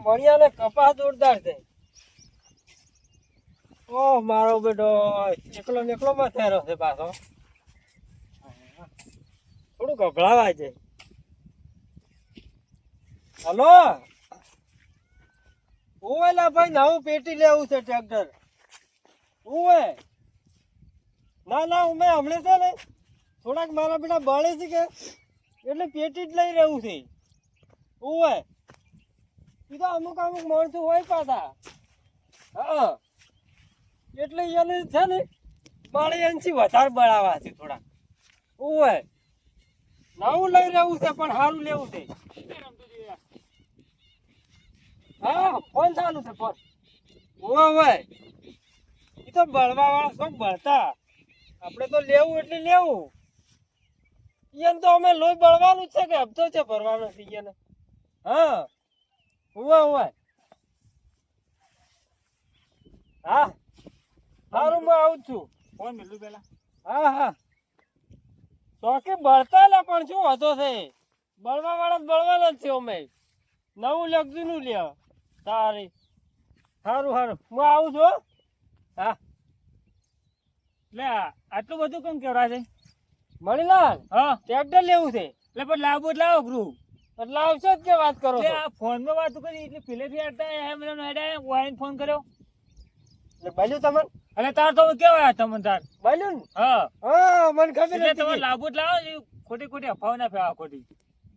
મળ્યા ને કપા જોરદાર છે. ઓ મારો બેટો એકલો એકલો માં થયેલો છે પાછો. થોડું ગભરાવાય છે. હલો ઓવેલા ભાઈ નવું પેટી લેવું છે ટ્રેક્ટર. ઓવે ના ના મેં હમણાં છે ને થોડાક મારા બેટા બળે છે કે એટલે પેટી જ લઈ રહ્યું છે. ઓવે એ તો અમુક અમુક માણસો હોય પાછા. હા એટલે એને છે ને બળે એનથી વધારે બળાવા છે થોડાક. ઓવે નવું લઈ રહ્યું છે પણ સારું લેવું છે. હા ફોન ચાલુ છે ફોન. ઓવે એ તો બળવા વાળા શું બળતા આપણે તો લેવું એટલે લેવું. એને તો અમે લોહી બળવાનું જ છે કે હપ્તો છે ભરવાનો છે એને. હા ઓવે ઓવે હા સારું હું આવું છું. ફોન મેલું પેલા. હા હા ચોકે બળતા લે પણ શું હતો છે બળવા વાળા બળવાના જ છે. અમે નવું લગતું નું લે તારી. સારું સારું હું આવું છું. હા એટલે આટલું બધું કેમ કેવડા છે? મણીલાલ હા ટ્રેક્ટર લેવું છે એટલે પણ લાવો જ લાવો ગૃહ. એટલે આવશો જ કે વાત કરો એટલે છો. આ ફોનમાં વાતો કરી એટલે પેલેથી હેડા ફોન કર્યો. એટલે બન્યું તમને એટલે તાર તો કેવાય તમને તાર. બન્યું ને હા હા મને ખબર એટલે હતી તમે કે લાવો જ લાવો ને ખોટી ખોટી અફાવ ના ફેવા ખોટી.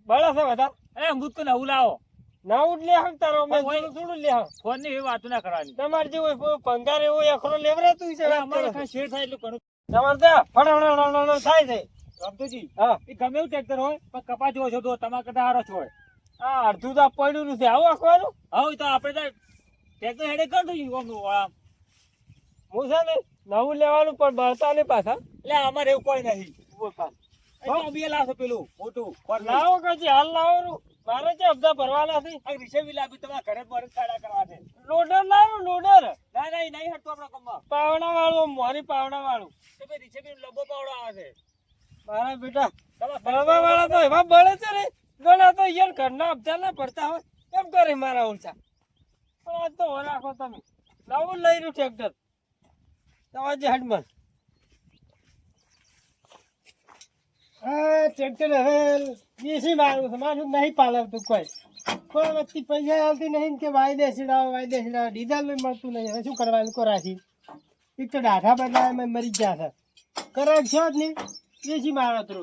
બળે છે બધા અરે અમૃત કો નવું લાવો. નવું જ લે હકતારો મેં હોય. થોડું થોડું લે હક. ફોન ની એવી વાતો ના કરવાની. તમારે જેવું પંગાર એવો એકરો લેવરાતું છે એટલે વાત અમારે કરો છો. કાંઈ શેર થાય એટલું ઘણું. તમારે ત્યાં ફટાફટ થાય છે. રમતુજી હા એ ગમે એવું ટ્રેક્ટર હોય પણ કપા જોવો છો તો તમારા કરતા હારો જ હોય. આ અડધું તો પડ્યું નથી આવું આખવાનું. હવે તો આપણે તો ટ્રેક્ટર હેડે કરતું આમ. હું છે ને નવું લેવાનું પણ બળતા નહીં પાછા. એટલે અમારે એવું કોઈ નથી. બોલ પાછા. એટલે બે લાવશો પેલું મોટું લાવો કજી હાલ લાવો મારે છે હપ્તા ભરવાના છે. રિસેવી લાવી તમારા ઘરે જ મરદ ખાડા કરવા છે. લોડર લાવો લોડર ના ના એ નહીં હટતો આપણા કમમાં. પાવડા વાળું મોરી પાવડા વાળું. તો ભાઈ રિસેવી લંબો પાવડો આવે છે. મારા બેટા તમારા બળવા વાળા તો એવા બળે છે ને ગણા તો યાર ઘરના હપ્તા ના ભરતા હોય એમ કરે મારા ઓછા. પણ આજ તો હો રાખો તમે લાવો લઈ રહ્યું ટ્રેક્ટર તમારે હડમન. હા ટ્રેક્ટર હવે બેસી મારું છે મારું નહીં પાલવતું કોઈ વ્યક્તિ પૈસા આવતી નહીં કે વાયદે સીડાવો ડીઝલ મળતું નહીં. હવે શું કરવાનું કોરાથી એક તો ડાઢા બદલાય મેં મરી ગયા છે કરાક છે જ નહીં બેસી મારો તો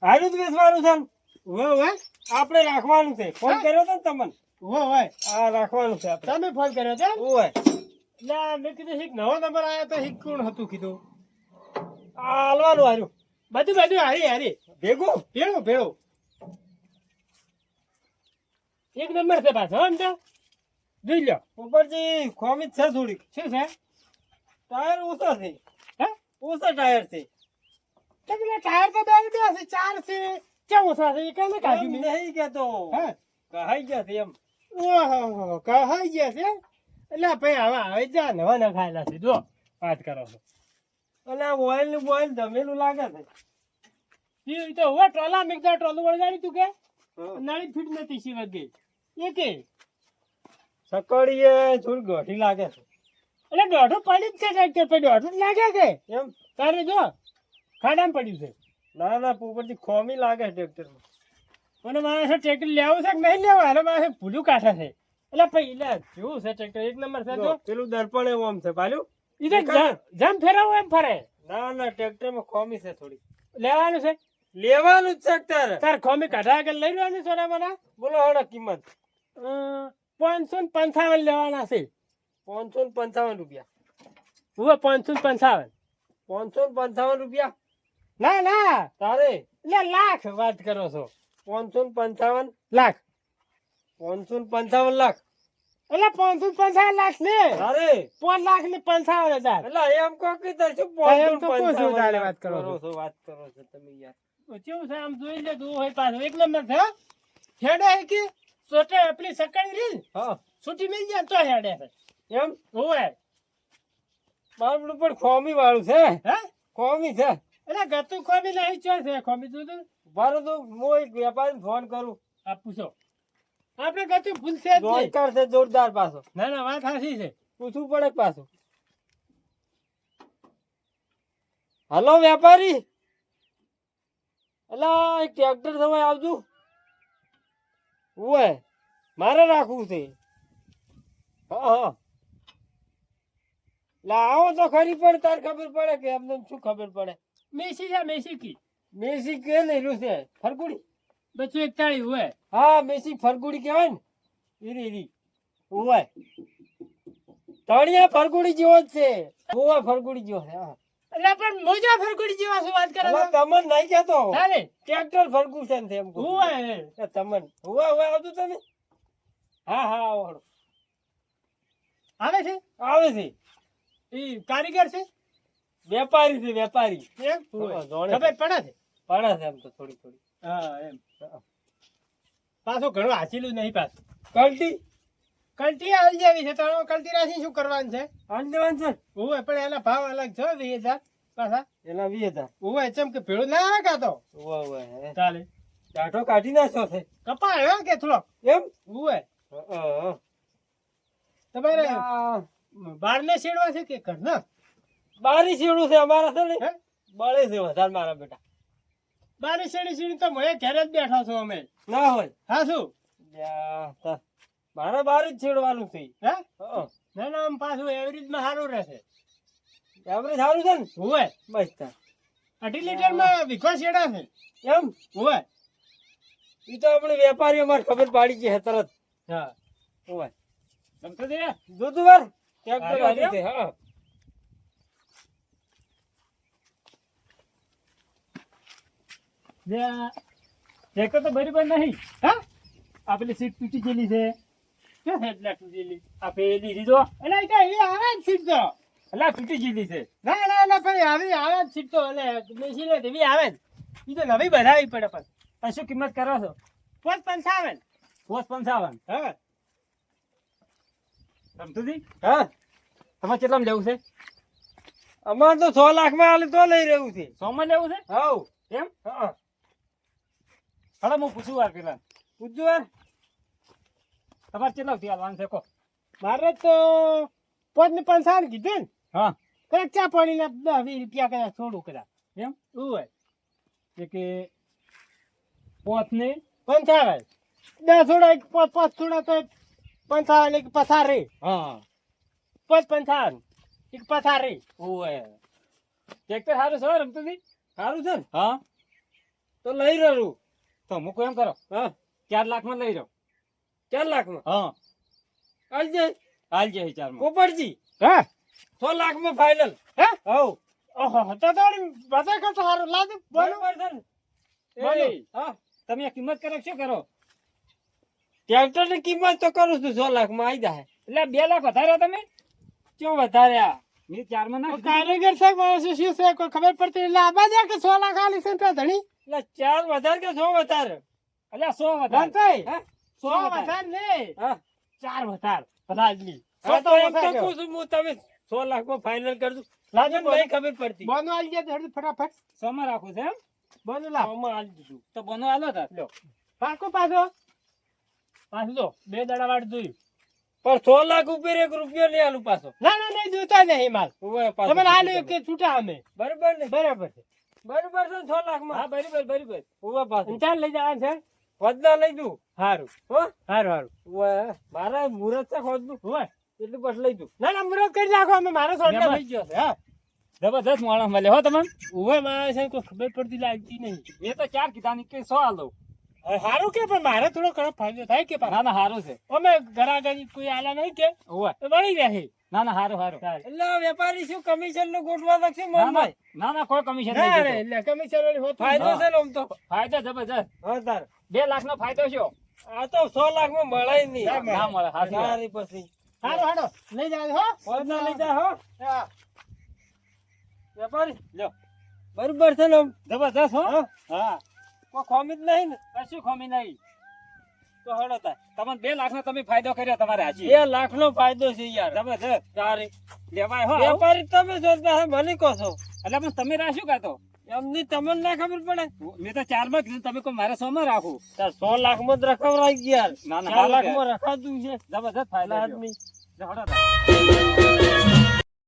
હારું જ બેસવાનું છે. હોય આપણે રાખવાનું છે. ફોન કર્યો હતો ને તમને. હોય હા રાખવાનું છે આપણે. તમે ફોન કર્યો છે હોય એટલે મેં કીધું એક નવો નંબર આવ્યો તો એક કોણ હતું કીધું હાલવાનું હાર્યું બધું હારી ભેગું ભેળું એક નંબર છે પાછો એમ તો જોઈ લો ઉપરથી ખોમી છે થોડીક. શું છે ટાયર ઓછા છે. હે ઓછા ટાયર છે. પેલા ટાયર તો બે છે ચાર છે કેમ ઓછા છે એ કઈ કાઢ્યું નહીં કેતો. હા કહાઈ ગયા છે એમ. ઓહો કહાઈ ગયા છે એટલે ભાઈ હવે જા નવા ના ખાયેલા છે જો વાત કરો છો. અને આ ઓઇલ નું બોઇલ જમેલું લાગે છે. એ તો હવે ટ્રોલા મેઘતા ટ્રોલું વળગાડી તું કે નાળી ફીટ નથી સિવાય ગઈ એ કે સકડીએ થોડી ગોઠી લાગે છે. એટલે દોઢું પડી જ છે ટ્રેક્ટર પર દોઢું લાગે છે એમ તારે જો ખાડામાં પડ્યું છે. ના ના ઉપરથી ખોમી લાગે ટ્રેક્ટરમાં. મને મારે ટ્રેક્ટર લેવું છે કે નહીં લેવું હારે મારે ભૂલું કાઢે છે. એટલે પહેલા જેવું છે ટ્રેક્ટર એક નંબર છે જો પેલું દર્પણ એવું આમ છે પાલું ઈ તો જમ ફેરવો એમ ફરે. ના ના ટ્રેક્ટરમાં ખોમી છે થોડી. લેવાનું છે જ છે તાર ખોમી કાઢા આગળ લઈ લેવાની સોડા મને. બોલો હળો કિંમત 555 લેવાના છે. 555 રૂપિયા. હવે 555 રૂપિયા. ના તારે એટલે લાખ વાત કરો છો. 555 લાખ 555 લાખ એટલે 555 લાખ ને અરે 5 લાખ ને 55,000 એટલે એમ કો કે તાર શું 555 વાત કરો છો તમે યાર. કેવું છે આમ જોઈ લે તું હોય પાછો એક નંબર છે. હેડે હે કે સોટે આપલી સકાળી રીલ હા છૂટી મિલ જાય તો હેડે છે એમ હોય. મારું પણ ખોમી વાળું છે. હે ખોમી છે એટલે ગતું ખોમી નહીં ચો છે ખોમી તું બારો તો હું એક વેપારી ફોન કરું આ પૂછો આપણે કશું ભૂલશે જ નહીં. જોરદાર છે, જોરદાર પાછો. ના ના વાત સાચી છે. પૂછવું પડે પાછું. હલો વેપારી, અલા એક ટ્રેક્ટર સમય આવજો. ઓય મારે રાખવું છે. હા હા લા આવો તો ખરી પણ તાર ખબર પડે કે એમને શું ખબર પડે. મેસી છે મેસી કી મેસી કે લેલું છે ફરગુડી. 241 હોય. હા મેસી ફરગુડી કહેવાય ને ઈરી ઈરી. ઓય તળિયા ફરગુડી જેવો જ છે. ઓય ફરગુડી જેવો છે. હા એટલે પણ મોજા ફરગુડી જેવા શું વાત કરે અલા તમન નહીં કહેતો. તારે ટ્રેક્ટર ફર્ગુસન છે એમ કહું. હોય એ તમન હુવા આવતું તમે. હા હા આવો. આવે છે આવે છે. એ કારીગર છે વેપારી છે વેપારી. એમ હા, જોડે ખબર પડે છે. પડે છે એમ તો થોડી થોડી. હા એમ પાછો ઘણો હાચેલું નહીં પાછું. કલ્ટી કલ્ટી આવી જેવી છે તો કલ્ટી રાખી શું કરવાનું છે. અંડવાન છે. હોય પણ એના ભાવ અલગ છે 20,000 પાછા. એના 20,000. હોય ચમ કે ભેળું ના આવે કાતો હુવા હુવા ચાલે ટાટો કાઢી નાખ્યો છે કપાય હો કે થોડો એમ. હોય હા તમારે હા બાર ને શેડવા છે કે ઘરના બારી સીડું છે અમારા છે ને. હે? બળે છે વધારે મારા બેટા. બારે શેડી તો મને ઘરે જ બેઠા છો અમે. ના હોય. હા શું યા, તા. મારે બાર જ છેડવાનું છે. હે હા ના ના આમ પાછું એવરેજ માં સારું રહેશે. એવરેજ સારું છે ને. હોય બસ તાર. 2.5 લીટર માં વિકો શેડા છે. એમ હોય ઈ તો આપણે વેપારીઓ માર ખબર પાડી છે તરત. હા ઓય ગમતો છે જોતું વાર ટ્રેક્ટર હારું, હારી હારું. છે. હા ટ્રેક્ટર તો બરાબર નહીં. હા આ પેલી સીટ તૂટી ગયેલી છે. ક્યાં છે એટલે તૂટેલી? આ પેલી લીધો એટલે એ તો એવી આવે જ સીટ તો. એટલે આ તૂટી ગયેલી છે. ના ના ના ભાઈ આવી આવે જ સીટ તો એટલે બેસી લે એવી આવે જ. ઈ તો નવી બનાવી પડે પણ આ શું કિંમત કરો છો? 55. 55. હા રમતુજી હા તમારે કેટલામાં લેવું છે? અમાર તો 6 લાખમાં આલે તો લઈ રહ્યું છે. 100 માં લેવું છે હાઉ એમ? હા હવે હું પૂછું વાર પેલા પૂછજો યાર. તમારે કેટલાથી હાલવાનું છે કહો? મારે તો 55 કીધું ને હા કદાચ ચા પાણીના 10-20 રૂપિયા કદાચ થોડું કદાચ એમ હોય એ કે 5 ને 55 10 થોડા 5 થોડા તો 55 એક પસાર રે હા 55 એક પસાર રે. ઓય ટ્રેક્ટર સારું છે રમતુજી. સારું છે ને હા તો લઈ રહ્યું. તો મૂકો એમ કરો હા 4 લાખમાં લઈ જાઓ. 4 લાખમાં હા આલજે. હાલ જાય 4 માં. પોપટજી હા 6 લાખમાં ફાઇનલ. હે હાઉ ઓહો તો બધા કરતા સારું લાગે બોલો બરોબર છે ને. બોલો. હા તમે આ કિંમત કરો શું કરો? ટ્રેક્ટર ની કિંમત તો કરું છું 6 લાખમાં આવી જાય. એટલે 2 લાખ વધાર્યા તમે? ક્यों વધાર્યા? મેં 4 માં ના કીધું. કારીગર છે માણસ શું છે કોઈ ખબર પડતી એટલે આબા જાય કે 100 લાખ આલી છે તો ધણી એટલે 4 વધારે કે 6 વધારે? એટલે 100 વધારે. બંધાઈ હે? 100 વધાર ને હા 4 વધાર બધા આદમી હા, તો એમ તો કહું છું હું તમે 6 લાખમાં ફાઇનલ કરજો. લાગે મને નહીં ખબર પડતી. બોનો આલી જાય ધડી ફટાફટ 100 માં રાખું છે એમ? બોનો લા આમાં આલી દીધું. તો બનો હાલો તાર. લો પાછો પાછો પાછો જો 2 દાડા વાટ જોયું પણ 6 લાખ ઉપર 1 રૂપિયો નહીં આલું પાછો. ના ના નહીં જોતા નહીં માલ ઉભો પાછો. તમે આલ્યો કે છૂટા અમે બરોબર ને? બરાબર છે બરોબર છે ને 6 લાખમાં. હા બરાબર બરાબર. ઉભો પાછો. ચાલ લઈ જવાનું છે વધના લઈ દઉં. સારું હો સારું સારું ઉભો. મારા મુહૂર્ત છે ખોદનું. હોય એટલું બસ લઈ દઉં. ના ના મુરત કરી નાખો અમે મારો સોટલા જબર. થઈ ગયો છે હા જબરદસ્ત માણસ મળે હો તમને. ઉભા માણસ છે કોઈ ખબર પડતી લાગતી નહીં એ તો 4 કીધા ની કે 100 હાલો. સારું કે પણ મારે થોડો ઘણો ફાયદો થાય કે ના ના સારું છે. અમે ઘરાગરી કોઈ આલા નહીં કે ઓય તો મળી રહે ના ના સારું સારું. એટલે આ વેપારી શું કમિશન નું ગોઠવા નાખશે ના મનમાં? ના ના કોઈ કમિશન ના નહીં રે જોતું. એટલે કમિશન વાળી હોતું ફાયદો નહીં. છે ને આમ તો. ફાયદો જબરદસ્ત. હા તાર 2 લાખ નો ફાયદો છે. આ તો 100 લાખમાં મળે નહીં. ના મળે. ના મળે સાચી વાત. સારી પછી હાલો હાલો લઈ જાવ હો વધના લઈ જા હો હા. વેપારી લ્યો બરોબર છે ને આમ? જબરદસ્ત હો. હા હા કોઈ ખોમી જ નહીં ને કશું ખોમી નહીં. તો હળો તાર. તમને 2 લાખ નો તમે ફાયદો કર્યો તમારે હાજી. 2 લાખનો ફાયદો છે યાર. જબરદસ્ત તારી લેવાય હો આવું. વેપારી તમે શોધતા હે મને કહો છો. એટલે પણ તમે રાખ્યું કાં તો એમની તમને ના ખબર પડે મેં તો 4 માં કીધું તમે કોઈ મારે 100 માં રાખો તાર 100 લાખમાં જ રખવરાઈ ગયા યાર. ના, ના, 4 હાલો કે. લાખમાં રખાતું છે જબરજસ્ત ફાયદા આદમી. છે.